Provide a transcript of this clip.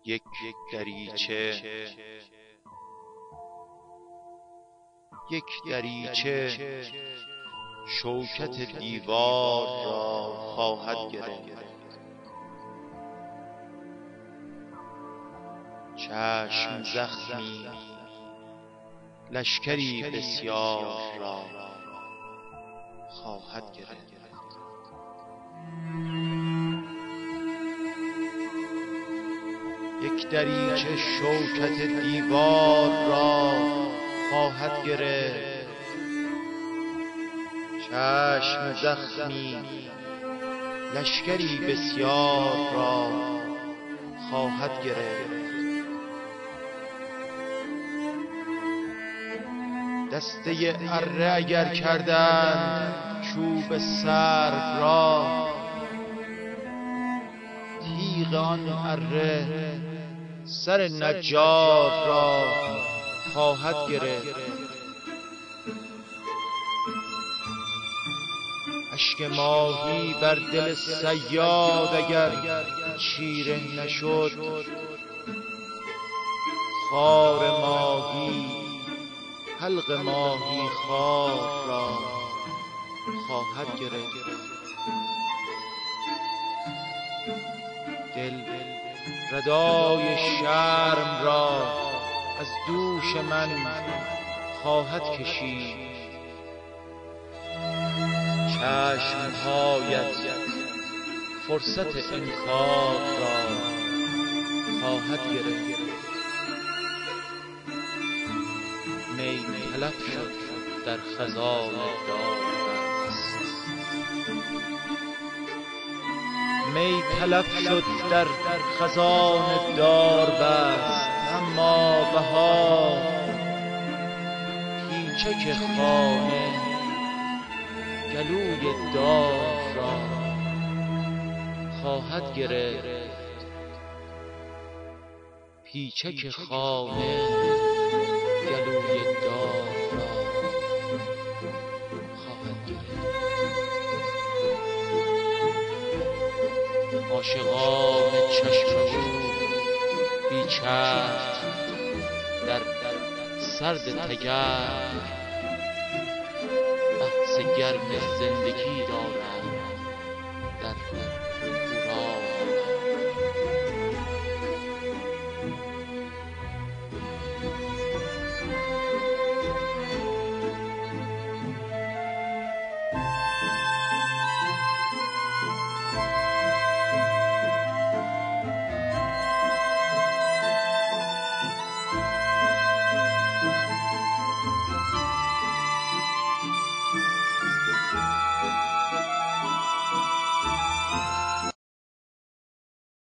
یک دریچه شوکت دیوار را خواهد گرفت. چشم زخمی لشکری بسیار را خواهد گرفت. یک دریچه شوکت دیوار را خواهد گرفت. چشم زخمی لشکری بسیار را خواهد گرفت. دسته اره اگر کردند چوب سرد را، تیغ آن اره سر نجار را خواهد گرفت. اشک ماهی بر دل صیاد اگر چیره نشد، خار ماهی حلق ماهی خار را خواهد گرفت. دل ردای شرم را از دوش من خواهد کشید. چشمهایت فرصت انکار را خواهد گرفت. می تلف شد در خزان داربست، می تلف شد در خزان داربست، اما بهار پیچک خانه گلوی دار را خواهد گرفت. پیچک خانه گلوی دار را خواهد گرفت. عاشقان چشم او بیچرخ در سرد تگر بحث گرم زندگی دارند.